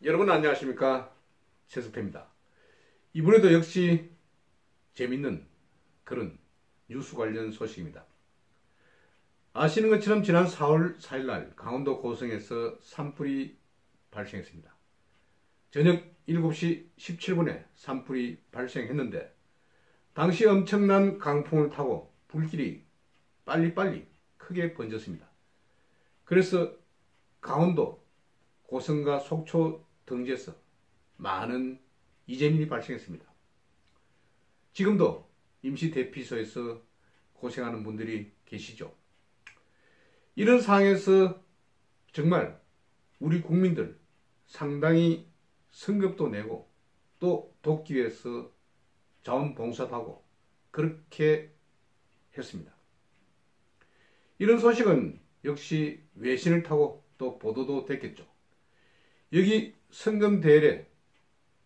여러분 안녕하십니까, 최석태입니다. 이번에도 역시 재밌는 그런 뉴스 관련 소식입니다. 아시는 것처럼 지난 4월 4일날 강원도 고성에서 산불이 발생했습니다. 저녁 7시 17분에 산불이 발생했는데 당시 엄청난 강풍을 타고 불길이 빨리빨리 크게 번졌습니다. 그래서 강원도 고성과 속초 등지에서 많은 이재민이 발생했습니다. 지금도 임시 대피소에서 고생하는 분들이 계시죠. 이런 상황에서 정말 우리 국민들 상당히 성급도 내고 또 돕기 위해서 자원봉사도 하고 그렇게 했습니다. 이런 소식은 역시 외신을 타고 또 보도도 됐겠죠. 여기 성금대회에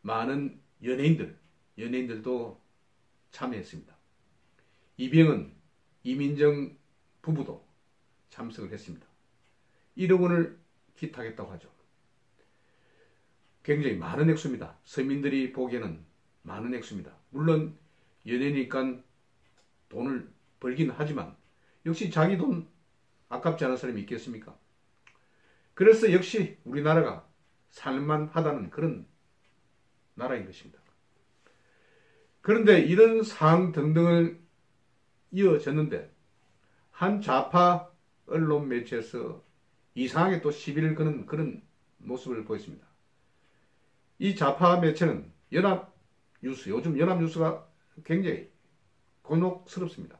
많은 연예인들도 참여했습니다. 이병헌, 이민정 부부도 참석을 했습니다. 1억 원을 기탁했다고 하죠. 굉장히 많은 액수입니다. 서민들이 보기에는 많은 액수입니다. 물론 연예인이니까 돈을 벌긴 하지만 역시 자기 돈 아깝지 않은 사람이 있겠습니까? 그래서 역시 우리나라가 살만하다는 그런 나라인 것입니다. 그런데 이런 사항 등등을 이어졌는데 한 좌파 언론 매체에서 이상하게 또 시비를 거는 그런 모습을 보였습니다. 이 좌파 매체는 연합뉴스, 요즘 연합뉴스가 굉장히 곤혹스럽습니다.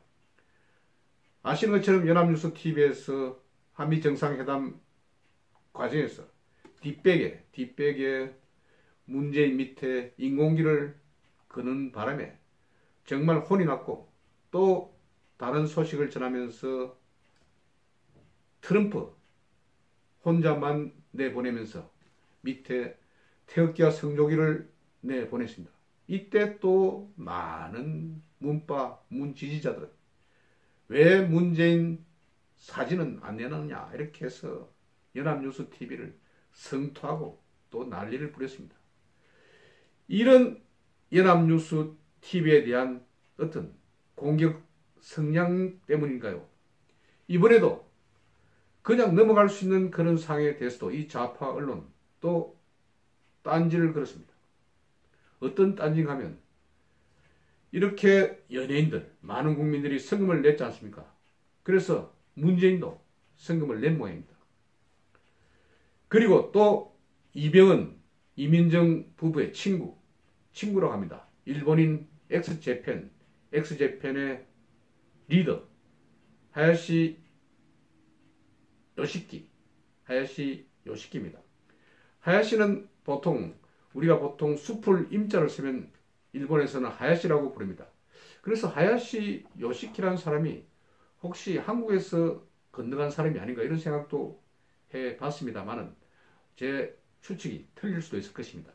아시는 것처럼 연합뉴스 TV에서 한미 정상회담 과정에서 뒷백에 문재인 밑에 인공기를 거는 바람에 정말 혼이 났고 또 다른 소식을 전하면서 트럼프 혼자만 내보내면서 밑에 태극기와 성조기를 내보냈습니다. 이때 또 많은 문 지지자들은 왜 문재인 사진은 안 내놨냐 이렇게 해서 연합뉴스 TV를 성토하고 또 난리를 부렸습니다. 이런 연합뉴스 TV에 대한 어떤 공격 성향 때문인가요? 이번에도 그냥 넘어갈 수 있는 그런 상황에 대해서도 이 좌파 언론 또 딴지를 걸었습니다. 어떤 딴지인가 하면 이렇게 연예인들, 많은 국민들이 성금을 냈지 않습니까? 그래서 문재인도 성금을 낸 모양입니다. 그리고 또 이병헌, 이민정 부부의 친구라고 합니다. 일본인 엑스제팬의 리더 하야시 요시키입니다. 하야시는 우리가 보통 숲을 임자를 쓰면 일본에서는 하야시라고 부릅니다. 그래서 하야시 요시키라는 사람이 혹시 한국에서 건너간 사람이 아닌가 이런 생각도 해봤습니다만은 제 추측이 틀릴 수도 있을 것입니다.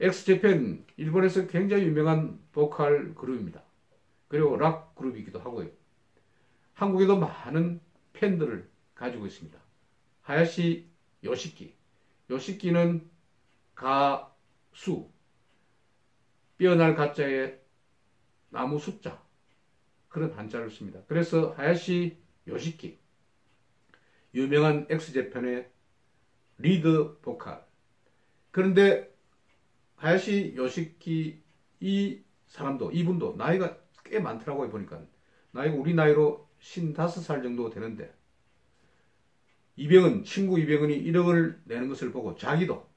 엑스제팬 일본에서 굉장히 유명한 보컬 그룹입니다. 그리고 락 그룹이기도 하고요. 한국에도 많은 팬들을 가지고 있습니다. 하야시 요시키는 가수, 뼈날 가짜에 나무 숫자 그런 한자를 씁니다. 그래서 하야시 요시키 유명한 엑스제팬의 리드 보컬. 그런데 하야시 요시키 이분도 나이가 꽤 많더라고요. 보니까 나이가 우리 나이로 55살 정도 되는데 친구 이병헌이 1억을 내는 것을 보고 자기도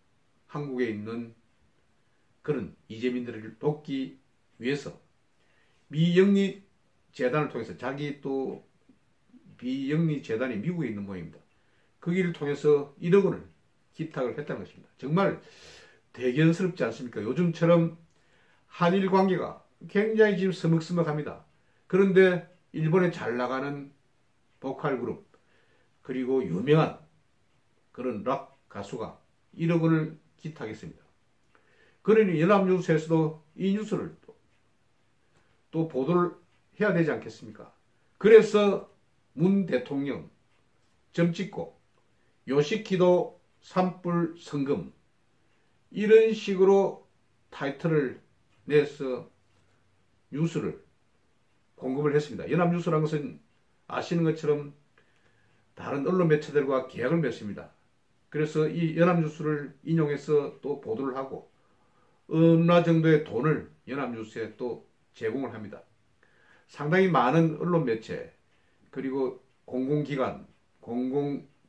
한국에 있는 그런 이재민들을 돕기 위해서 미영리 재단을 통해서 자기 또 비영리 재단이 미국에 있는 모양입니다. 거기를 통해서 1억 원을 기탁을 했다는 것입니다. 정말 대견스럽지 않습니까? 요즘처럼 한일 관계가 굉장히 지금 서먹서먹합니다. 그런데 일본에 잘 나가는 보컬 그룹 그리고 유명한 그런 락 가수가 1억 원을 기탁했습니다. 그러니 연합뉴스에서도 이 뉴스를 또 보도를 해야 되지 않겠습니까? 그래서 문 대통령 점 찍고 요시키도 산불 성금 이런 식으로 타이틀을 내서 뉴스를 공급을 했습니다. 연합뉴스라는 것은 아시는 것처럼 다른 언론 매체들과 계약을 맺습니다. 그래서 이 연합뉴스를 인용해서 또 보도를 하고 어느 정도의 돈을 연합뉴스에 또 제공을 합니다. 상당히 많은 언론 매체 그리고 공공기관,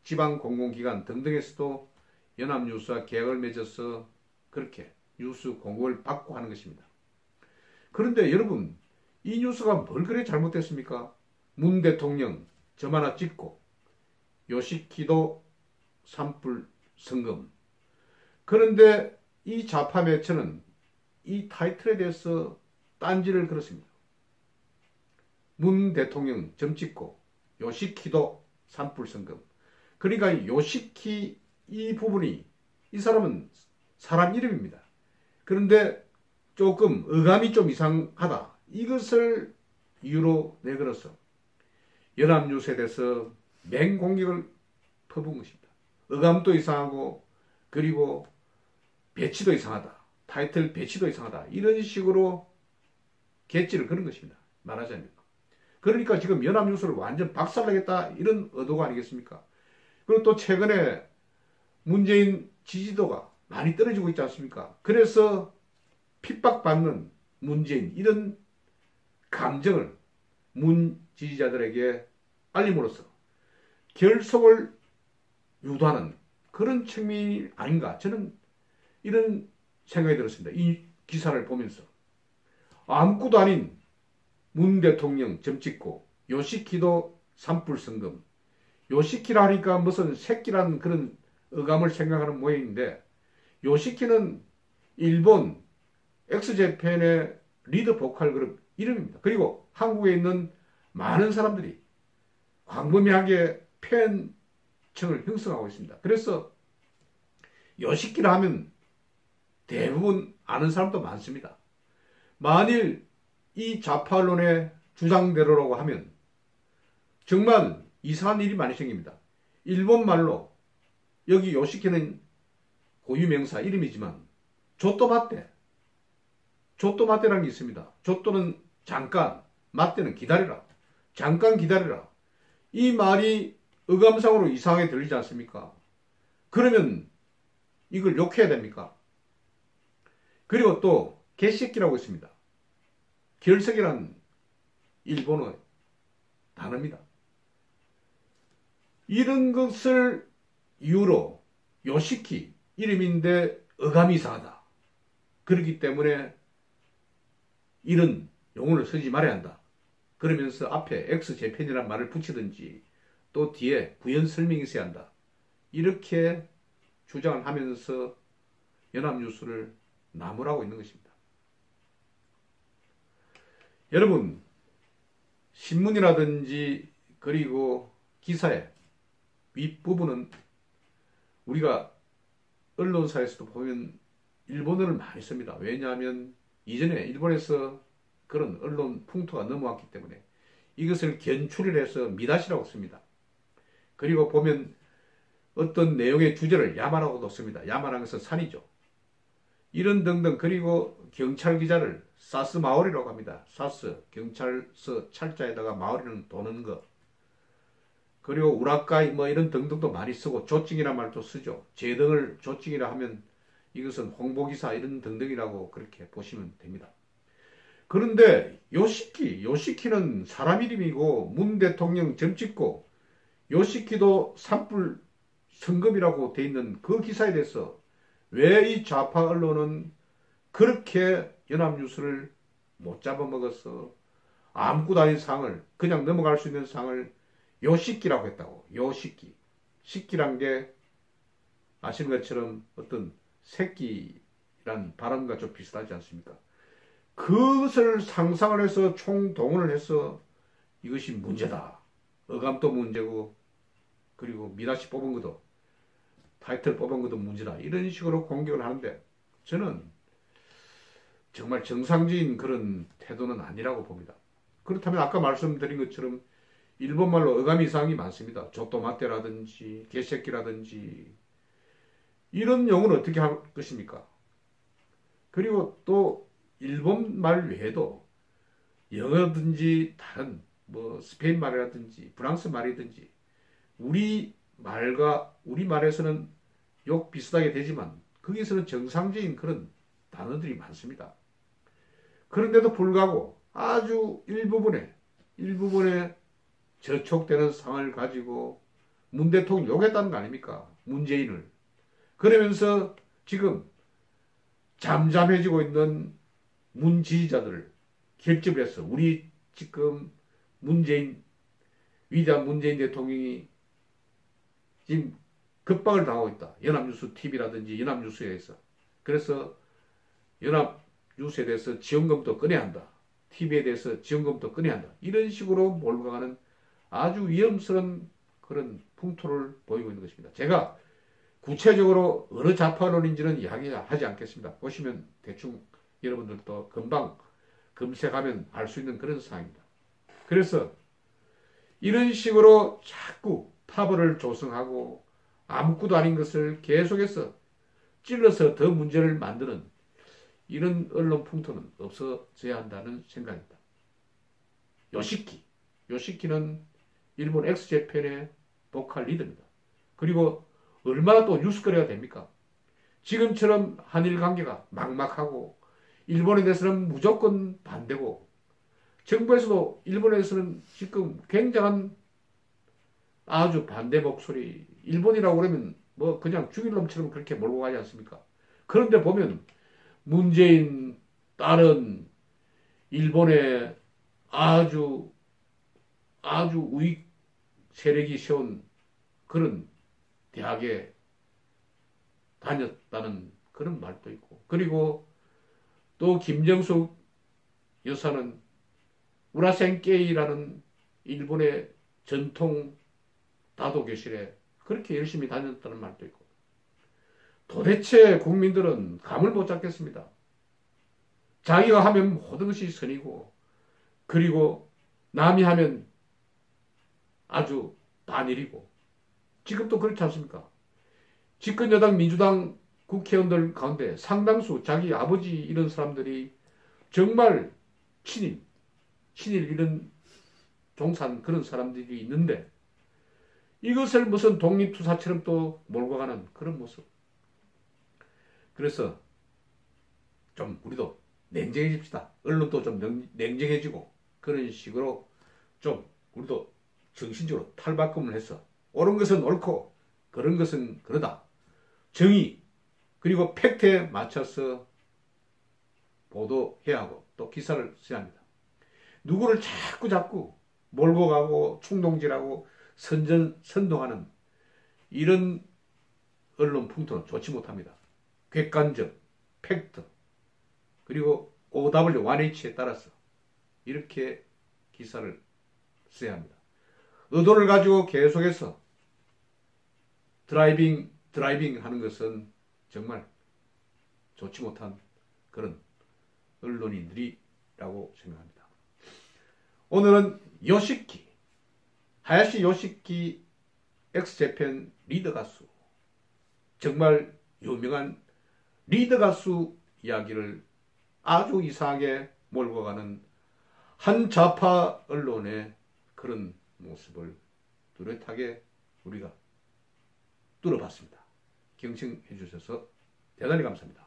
지방 공공기관 등등에서도 연합뉴스와 계약을 맺어서 그렇게 뉴스 공급을 받고 하는 것입니다. 그런데 여러분, 이 뉴스가 뭘 그래 잘못됐습니까? 문 대통령 점 하나 찍고 요시키도 산불 성금. 그런데 이 좌파 매체는 이 타이틀에 대해서 딴지를 걸었습니다. 문 대통령 점 찍고 요시키도 산불 성금. 그러니까 요시키 이 부분이 이 사람은 사람 이름입니다. 그런데 조금 어감이 좀 이상하다. 이것을 이유로 내걸어서 연합뉴스에 대해서 맹공격을 퍼부은 것입니다. 어감도 이상하고 그리고 배치도 이상하다. 타이틀 배치도 이상하다. 이런 식으로 개찌를 그런 것입니다. 말하자면. 그러니까 지금 연합뉴스를 완전 박살내겠다 이런 의도가 아니겠습니까? 그리고 또 최근에 문재인 지지도가 많이 떨어지고 있지 않습니까? 그래서 핍박받는 문재인 이런 감정을 문 지지자들에게 알림으로써 결속을 유도하는 그런 측면이 아닌가 저는 이런 생각이 들었습니다. 이 기사를 보면서 아무것도 아닌 문 대통령 점 찍고 요시키도 산불 성금. 요시키라 하니까 무슨 새끼라는 그런 어감을 생각하는 모양인데 요시키는 일본 엑스제팬의 리드 보컬 그룹 이름입니다. 그리고 한국에 있는 많은 사람들이 광범위하게 팬층을 형성하고 있습니다. 그래서 요시키라 하면 대부분 아는 사람도 많습니다. 만일 이 좌파 언론의 주장대로라고 하면 정말 이상한 일이 많이 생깁니다. 일본 말로 여기 요시키는 고유명사 이름이지만 조또마떼 조또마떼라는 게 있습니다. 조또는 잠깐, 마떼는 기다리라. 잠깐 기다리라. 이 말이 어감상으로 이상하게 들리지 않습니까? 그러면 이걸 욕해야 됩니까? 그리고 또 개새끼라고 있습니다. 결석이란 일본어 단어입니다. 이런 것을 이유로 요시키 이름인데 어감이 이상하다. 그렇기 때문에 이런 용어를 쓰지 말아야 한다. 그러면서 앞에 엑스제팬이라는 말을 붙이든지 또 뒤에 부연 설명이 있어야 한다. 이렇게 주장을 하면서 연합뉴스를 나무라고 있는 것입니다. 여러분, 신문이라든지 그리고 기사의 윗부분은 우리가 언론사에서도 보면 일본어를 많이 씁니다. 왜냐하면 이전에 일본에서 그런 언론 풍토가 넘어왔기 때문에 이것을 견출을 해서 미다시라고 씁니다. 그리고 보면 어떤 내용의 주제를 야마라고도 씁니다. 야마라는 것은 산이죠. 이런 등등. 그리고 경찰 기자를 사스 마오리라고 합니다. 사스 경찰서 찰자에다가 마오리는 도는 것. 그리고 우라카이 뭐 이런 등등도 많이 쓰고 조증이라는 말도 쓰죠. 제등을 조증이라 하면 이것은 홍보기사 이런 등등이라고 그렇게 보시면 됩니다. 그런데 요시키는 사람 이름이고 문 대통령 점 찍고 요시키도 산불 성금이라고 돼 있는 그 기사에 대해서 왜 이 좌파 언론은 그렇게 연합뉴스를 못 잡아먹어서 아무것도 아닌 상을 그냥 넘어갈 수 있는 상을 요시키라고 했다고. 요시키. 시키란 게 아시는 것처럼 어떤 새끼란 발음과 좀 비슷하지 않습니까? 그것을 상상을 해서 총동원을 해서 이것이 문제다. 어감도 문제고 그리고 미라시 뽑은 것도 타이틀 뽑은 것도 문제다. 이런 식으로 공격을 하는데 저는 정말 정상적인 그런 태도는 아니라고 봅니다. 그렇다면 아까 말씀드린 것처럼 일본말로 어감이 이상이 많습니다. 조또마떼라든지 개새끼라든지 이런 용어는 어떻게 할 것입니까? 그리고 또 일본 말 외에도 영어든지 다른 뭐 스페인 말이라든지 프랑스 말이든지 우리 말에서는 욕 비슷하게 되지만 거기서는 정상적인 그런 단어들이 많습니다. 그런데도 불구하고 아주 일부분에 저촉되는 상을 가지고 문 대통령 욕했다는 거 아닙니까? 문재인을. 그러면서 지금 잠잠해지고 있는 문 지지자들을 결집을 해서 우리 지금 위대한 문재인 대통령이 지금 급박을 당하고 있다. 연합뉴스 TV라든지 연합뉴스에서. 그래서 연합뉴스에 대해서 지원금도 꺼내야 한다. TV에 대해서 지원금도 꺼내야 한다. 이런 식으로 몰고 가는 아주 위험스러운 그런 풍토를 보이고 있는 것입니다. 제가 구체적으로 어느 좌파론인지는 이야기하지 않겠습니다. 보시면 대충 여러분들도 금방 검색하면 알 수 있는 그런 상황입니다. 그래서 이런 식으로 자꾸 파벌을 조성하고 아무것도 아닌 것을 계속해서 찔러서 더 문제를 만드는 이런 언론 풍토는 없어져야 한다는 생각입니다. 요시키는 일본 엑스제팬의 보컬 리더입니다. 그리고 얼마나 또 뉴스거리가 됩니까? 지금처럼 한일 관계가 막막하고 일본에 대해서는 무조건 반대고 정부에서도 일본에서는 지금 굉장한 아주 반대 목소리, 일본이라고 그러면 뭐 그냥 죽일 놈처럼 그렇게 몰고 가지 않습니까? 그런데 보면 문재인 딸은 일본의 아주 우익 세력이 세운 그런 대학에 다녔다는 그런 말도 있고, 그리고 또 김정숙 여사는 우라센케이라는 일본의 전통 다도교실에 그렇게 열심히 다녔다는 말도 있고, 도대체 국민들은 감을 못 잡겠습니다. 자기가 하면 모든 것이 선이고, 그리고 남이 하면 아주 반일이고, 지금도 그렇지 않습니까? 집권여당 민주당 국회의원들 가운데 상당수 자기 아버지 이런 사람들이 정말 친일 이런 종산 그런 사람들이 있는데 이것을 무슨 독립투사처럼 또 몰고 가는 그런 모습. 그래서 좀 우리도 냉정해집시다. 언론도 좀 냉정해지고 그런 식으로 좀 우리도 정신적으로 탈바꿈을 해서 옳은 것은 옳고 그런 것은 그러다. 정의 그리고 팩트에 맞춰서 보도해야 하고 또 기사를 써야 합니다. 누구를 자꾸 몰고 가고 충동질하고 선동하는 이런 언론 풍토는 좋지 못합니다. 객관적, 팩트, 그리고 OW, 1H에 따라서 이렇게 기사를 써야 합니다. 의도를 가지고 계속해서 드라이빙 하는 것은 정말 좋지 못한 그런 언론인들이라고 생각합니다. 오늘은 하야시 요시키 엑스제팬 리더 가수, 정말 유명한 리더 가수 이야기를 아주 이상하게 몰고 가는 한 좌파 언론의 그런 모습을 뚜렷하게 우리가 뚫어봤습니다. 경청해 주셔서 대단히 감사합니다.